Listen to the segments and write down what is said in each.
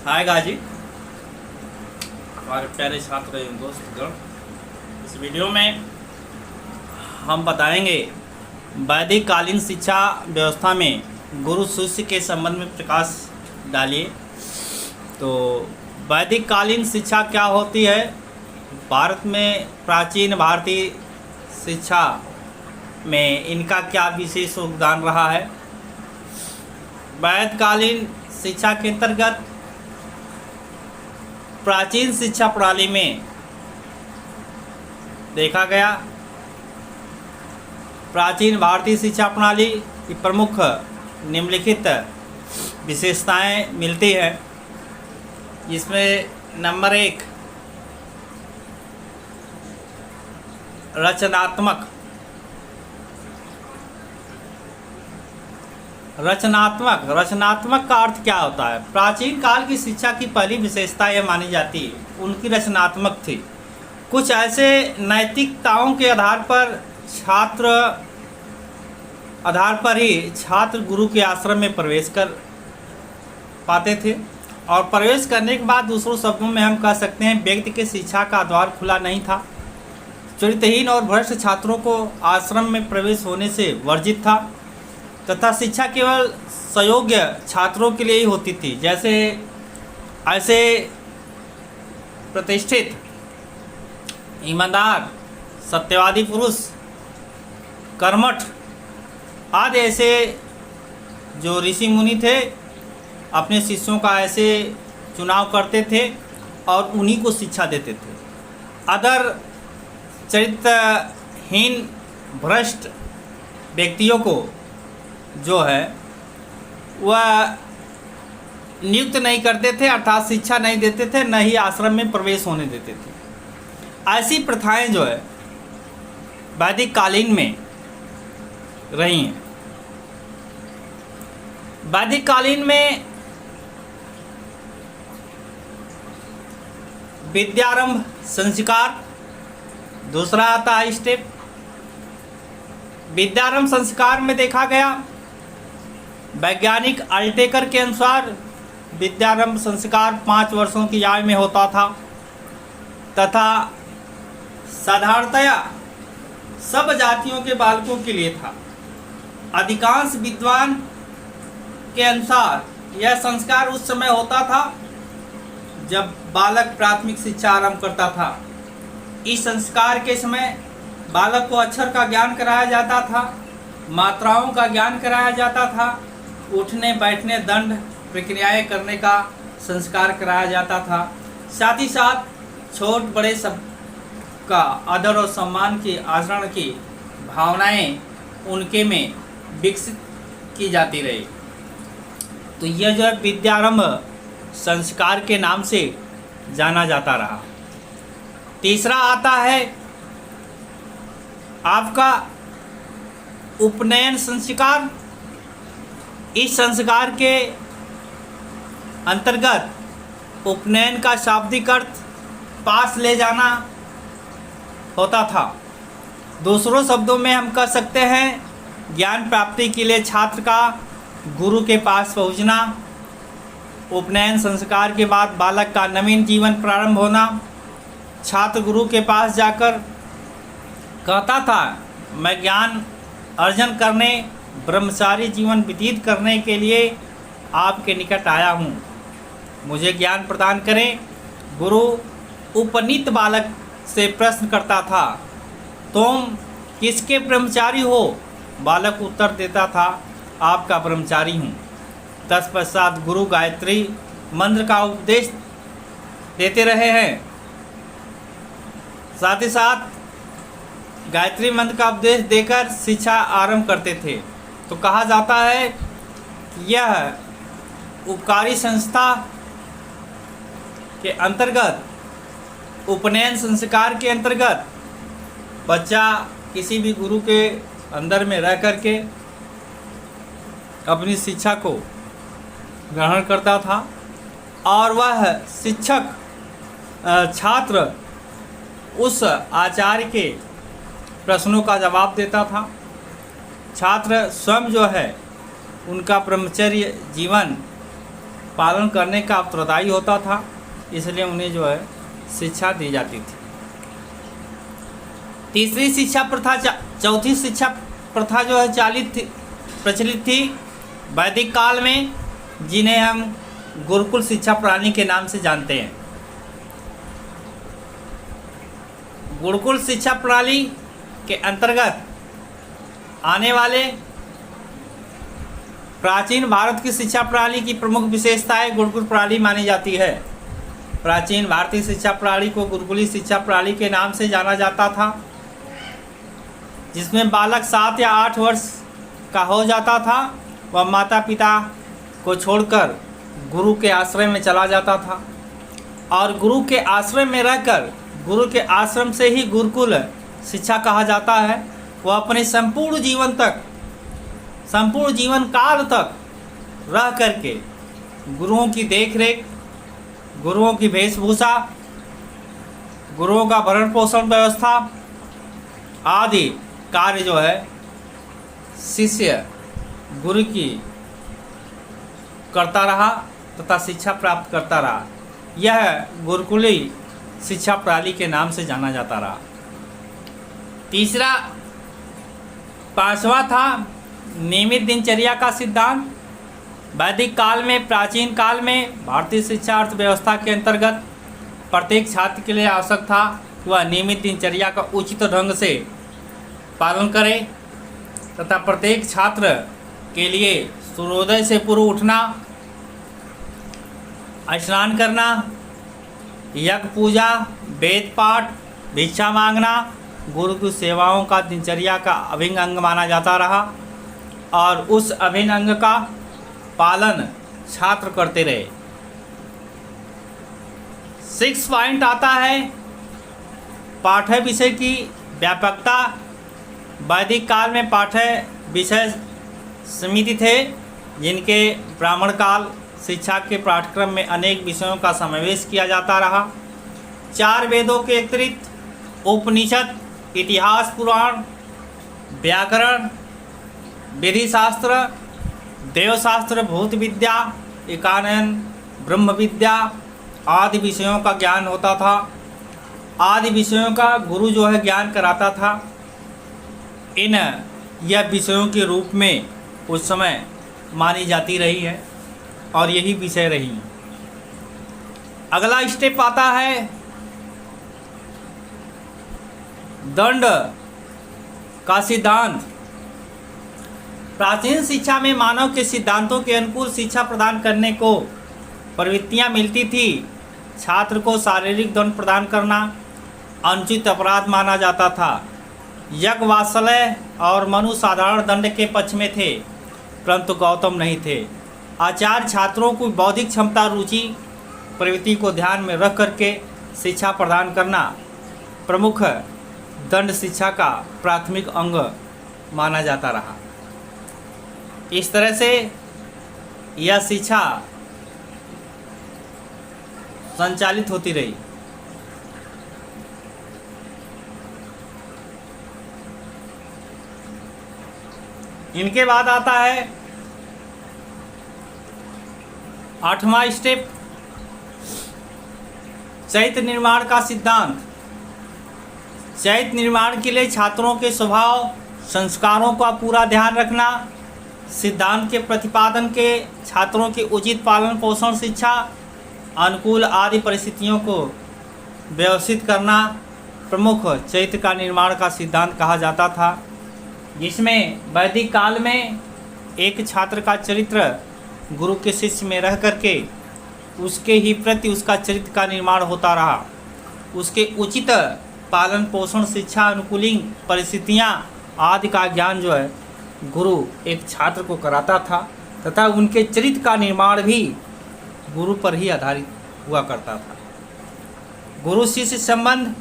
हाय गाजी, हमारे प्यारे छात्र एवं दोस्तगण। इस वीडियो में हम बताएंगे वैदिक कालीन शिक्षा व्यवस्था में गुरु शिष्य के संबंध में प्रकाश डालिए। तो वैदिक कालीन शिक्षा क्या होती है? भारत में प्राचीन भारतीय शिक्षा में इनका क्या विशेष योगदान रहा है? वैदिककालीन शिक्षा के अंतर्गत प्राचीन शिक्षा प्रणाली में देखा गया, प्राचीन भारतीय शिक्षा प्रणाली की प्रमुख निम्नलिखित विशेषताएं मिलती हैं। जिसमें नंबर 1, रचनात्मक का अर्थ क्या होता है? प्राचीन काल की शिक्षा की पहली विशेषता यह मानी जाती है उनकी रचनात्मक थी। कुछ ऐसे नैतिकताओं के आधार पर ही छात्र गुरु के आश्रम में प्रवेश कर पाते थे, और प्रवेश करने के बाद दूसरों शब्दों में हम कह सकते हैं व्यक्ति के शिक्षा का द्वार खुला नहीं था। चरित्रहीन और भ्रष्ट छात्रों को आश्रम में प्रवेश होने से वर्जित था तथा शिक्षा केवल सुयोग्य छात्रों के लिए ही होती थी। जैसे ऐसे प्रतिष्ठित, ईमानदार, सत्यवादी पुरुष, कर्मठ आदि ऐसे जो ऋषि मुनि थे अपने शिष्यों का ऐसे चुनाव करते थे और उन्हीं को शिक्षा देते थे। अदर चरित्रहीन भ्रष्ट व्यक्तियों को जो है वह नियुक्त नहीं करते थे, अर्थात शिक्षा नहीं देते थे, न ही आश्रम में प्रवेश होने देते थे। ऐसी प्रथाएं जो है वैदिक कालीन में रही हैं। वैदिक कालीन में विद्यारंभ संस्कार दूसरा आता है स्टेप। विद्यारंभ संस्कार में देखा गया, वैज्ञानिक अल्टेकर के अनुसार विद्यारंभ संस्कार 5 वर्षों की आयु में होता था तथा साधारणतया सब जातियों के बालकों के लिए था। अधिकांश विद्वान के अनुसार यह संस्कार उस समय होता था जब बालक प्राथमिक शिक्षा आरंभ करता था। इस संस्कार के समय बालक को अक्षर का ज्ञान कराया जाता था, मात्राओं का ज्ञान कराया जाता था, उठने बैठने दंड प्रक्रियाएं करने का संस्कार कराया जाता था। साथ ही साथ छोट बड़े सब का आदर और सम्मान की आचरण की भावनाएं उनके में विकसित की जाती रही। तो यह जो है विद्यारंभ संस्कार के नाम से जाना जाता रहा। तीसरा आता है आपका उपनयन संस्कार। इस संस्कार के अंतर्गत उपनयन का शाब्दिक अर्थ पास ले जाना होता था। दूसरों शब्दों में हम कह सकते हैं ज्ञान प्राप्ति के लिए छात्र का गुरु के पास पहुंचना। उपनयन संस्कार के बाद बालक का नवीन जीवन प्रारंभ होना। छात्र गुरु के पास जाकर कहता था, मैं ज्ञान अर्जन करने, ब्रह्मचारी जीवन व्यतीत करने के लिए आपके निकट आया हूँ, मुझे ज्ञान प्रदान करें। गुरु उपनीत बालक से प्रश्न करता था, तुम किसके ब्रह्मचारी हो? बालक उत्तर देता था, आपका ब्रह्मचारी हूँ। तत्पश्चात गुरु गायत्री मंत्र का उपदेश देते रहे हैं। साथ ही साथ गायत्री मंत्र का उपदेश देकर शिक्षा आरंभ करते थे। तो कहा जाता है कि यह उपकारी संस्था के अंतर्गत, उपनयन संस्कार के अंतर्गत बच्चा किसी भी गुरु के अंदर में रह करके अपनी शिक्षा को ग्रहण करता था, और वह शिक्षक छात्र उस आचार्य के प्रश्नों का जवाब देता था। छात्र स्वयं जो है उनका ब्रह्मचर्य जीवन पालन करने का उत्तरदायी होता था, इसलिए उन्हें जो है शिक्षा दी जाती थी। तीसरी शिक्षा प्रथा, चौथी शिक्षा प्रथा जो है प्रचलित थी वैदिक काल में, जिन्हें हम गुरुकुल शिक्षा प्रणाली के नाम से जानते हैं। गुरुकुल शिक्षा प्रणाली के अंतर्गत आने वाले प्राचीन भारत की शिक्षा प्रणाली की प्रमुख विशेषताएं गुरुकुल प्रणाली मानी जाती है। प्राचीन भारतीय शिक्षा प्रणाली को गुरुकुली शिक्षा प्रणाली के नाम से जाना जाता था, जिसमें बालक 7 या 8 वर्ष का हो जाता था, वह माता पिता को छोड़कर गुरु के आश्रय में चला जाता था और गुरु के आश्रय में रहकर, गुरु के आश्रम से ही गुरुकुल शिक्षा कहा जाता है। वह अपने संपूर्ण जीवन काल तक रह करके गुरुओं की देखरेख, गुरुओं की वेशभूषा, गुरुओं का भरण पोषण व्यवस्था आदि कार्य जो है शिष्य गुरु की करता रहा तथा शिक्षा प्राप्त करता रहा। यह गुरुकुली शिक्षा प्रणाली के नाम से जाना जाता रहा। तीसरा, पांचवा था नियमित दिनचर्या का सिद्धांत। वैदिक काल में, प्राचीन काल में भारतीय शिक्षा अर्थव्यवस्था के अंतर्गत प्रत्येक छात्र के लिए आवश्यक था कि वह नियमित दिनचर्या का उचित ढंग से पालन करे तथा प्रत्येक छात्र के लिए सूर्योदय से पूर्व उठना, स्नान करना, यज्ञ पूजा, वेद पाठ, भिक्षा मांगना गुरु की सेवाओं का दिनचर्या का अभिन्न अंग माना जाता रहा और उस अभिन्न अंग का पालन छात्र करते रहे। 6 पॉइंट आता है पाठ्य विषय की व्यापकता। वैदिक काल में पाठ्य विषय सीमित थे, जिनके ब्राह्मण काल शिक्षा के पाठ्यक्रम में अनेक विषयों का समावेश किया जाता रहा। 4 वेदों के अतिरिक्त उपनिषद, इतिहास, पुराण, व्याकरण, विधि शास्त्र, देवशास्त्र, भूत विद्या, एकानयन, ब्रह्म विद्या आदि विषयों का ज्ञान होता था। आदि विषयों का गुरु जो है ज्ञान कराता था। यह विषयों के रूप में उस समय मानी जाती रही है और यही विषय रही। अगला स्टेप आता है दंड का सिद्धांत। प्राचीन शिक्षा में मानव के सिद्धांतों के अनुकूल शिक्षा प्रदान करने को प्रवृत्तियां मिलती थी। छात्र को शारीरिक दंड प्रदान करना अनुचित अपराध माना जाता था। यज्ञ, वात्सल्य और मनु साधारण दंड के पक्ष में थे, परंतु गौतम नहीं थे। आचार्य छात्रों को बौद्धिक क्षमता, रुचि, प्रवृत्ति को ध्यान में रख करके शिक्षा प्रदान करना प्रमुख दंड शिक्षा का प्राथमिक अंग माना जाता रहा। इस तरह से यह शिक्षा संचालित होती रही। इनके बाद आता है 8वां स्टेप, चैत्य निर्माण का सिद्धांत। चैत्य निर्माण के लिए छात्रों के स्वभाव, संस्कारों का पूरा ध्यान रखना, सिद्धांत के प्रतिपादन के छात्रों के उचित पालन पोषण, शिक्षा, अनुकूल आदि परिस्थितियों को व्यवस्थित करना प्रमुख चैत्य का निर्माण का सिद्धांत कहा जाता था, जिसमें वैदिक काल में एक छात्र का चरित्र गुरु के शिष्य में रह करके उसके ही प्रति उसका चरित्र का निर्माण होता रहा। उसके उचित पालन पोषण, शिक्षा, अनुकूलिंग परिस्थितियाँ आदि का ज्ञान जो है गुरु एक छात्र को कराता था तथा उनके चरित्र का निर्माण भी गुरु पर ही आधारित हुआ करता था। गुरु शिष्य संबंध।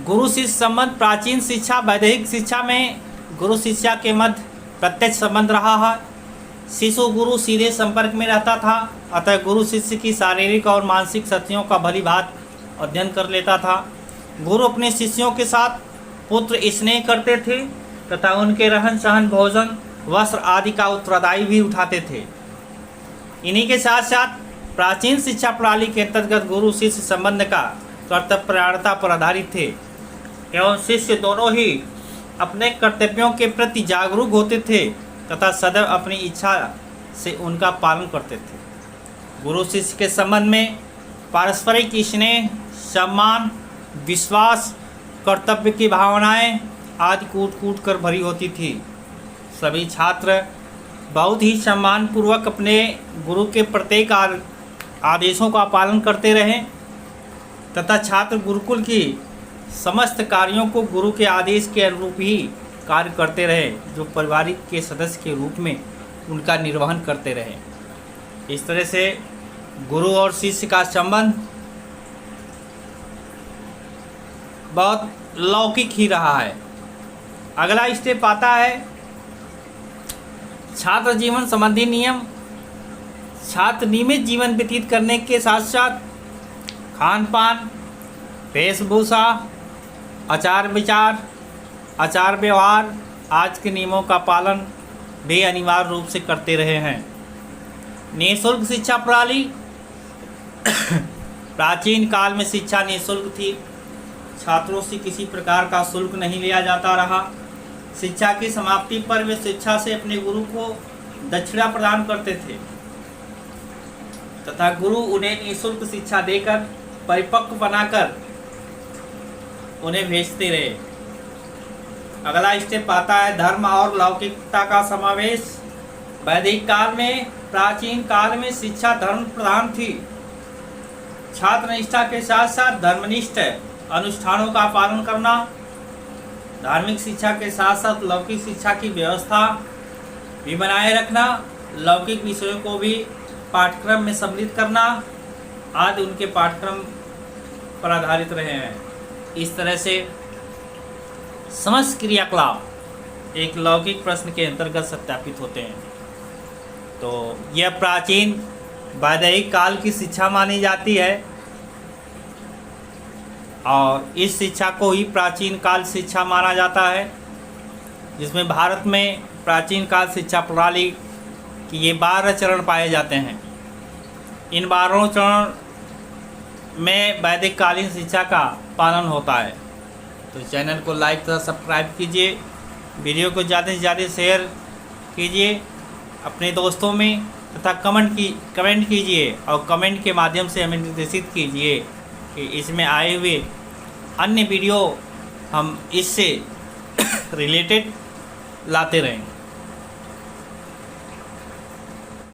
गुरु शिष्य संबंध प्राचीन शिक्षा, वैदिक शिक्षा में गुरु शिष्या के मध्य प्रत्यक्ष संबंध रहा है। शिशु गुरु सीधे संपर्क में रहता था, अतः गुरु शिष्य की शारीरिक और मानसिक शक्तियों का भली भांति अध्ययन कर लेता था। गुरु अपने शिष्यों के साथ पुत्र स्नेह करते थे तथा उनके रहन सहन, भोजन वस्त्र आदि का उत्तरदायी भी उठाते थे। इन्हीं के साथ साथ प्राचीन शिक्षा प्रणाली के अंतर्गत गुरु शिष्य संबंध का कर्तव्यपरायणता पर आधारित थे एवं शिष्य दोनों ही अपने कर्तव्यों के प्रति जागरूक होते थे तथा सदैव अपनी इच्छा से उनका पालन करते थे। गुरु शिष्य के संबंध में पारस्परिक स्नेह, सम्मान, विश्वास, कर्तव्य की भावनाएं आदि कूट कूट कर भरी होती थी। सभी छात्र बहुत ही सम्मानपूर्वक अपने गुरु के प्रत्येक आदेशों का पालन करते रहे तथा छात्र गुरुकुल की समस्त कार्यों को गुरु के आदेश के अनुरूप ही कार्य करते रहे, जो पारिवारिक के सदस्य के रूप में उनका निर्वहन करते रहे। इस तरह से गुरु और शिष्य का संबंध बहुत लौकिक ही रहा है। अगला स्टेप आता है छात्र जीवन संबंधी नियम। छात्र नियमित जीवन व्यतीत करने के साथ साथ खान पान, वेशभूषा, आचार विचार, आचार व्यवहार आज के नियमों का पालन भी अनिवार्य रूप से करते रहे हैं। निःशुल्क शिक्षा प्रणाली। प्राचीन काल में शिक्षा निःशुल्क थी। छात्रों से किसी प्रकार का शुल्क नहीं लिया जाता रहा। शिक्षा की समाप्ति पर वे शिक्षा से अपने गुरु को दक्षिणा प्रदान करते थे तथा गुरु उन्हें निःशुल्क शिक्षा देकर परिपक्व बनाकर उन्हें भेजते रहे। अगला स्टेप आता है धर्म और लौकिकता का समावेश। वैदिक काल में, प्राचीन काल में शिक्षा धर्म प्रधान थी। छात्र निष्ठा के साथ साथ धर्मनिष्ठ अनुष्ठानों का पालन करना, धार्मिक शिक्षा के साथ साथ लौकिक शिक्षा की व्यवस्था भी बनाए रखना, लौकिक विषयों को भी पाठ्यक्रम में सम्मिलित करना आदि उनके पाठ्यक्रम पर आधारित रहे हैं। इस तरह से समस्त क्रियाकलाप एक लौकिक प्रश्न के अंतर्गत सत्यापित होते हैं। तो यह प्राचीन वैदिक काल की शिक्षा मानी जाती है और इस शिक्षा को ही प्राचीन काल शिक्षा माना जाता है, जिसमें भारत में प्राचीन काल शिक्षा प्रणाली की ये 12 चरण पाए जाते हैं। इन 12 चरण में वैदिक कालीन शिक्षा का पालन होता है। तो चैनल को लाइक तथा सब्सक्राइब कीजिए, वीडियो को ज़्यादा से ज़्यादा शेयर कीजिए अपने दोस्तों में तथा कमेंट कीजिए और कमेंट के माध्यम से हमें निर्देशित कीजिए कि इसमें आए हुए अन्य वीडियो हम इससे रिलेटेड लाते रहें।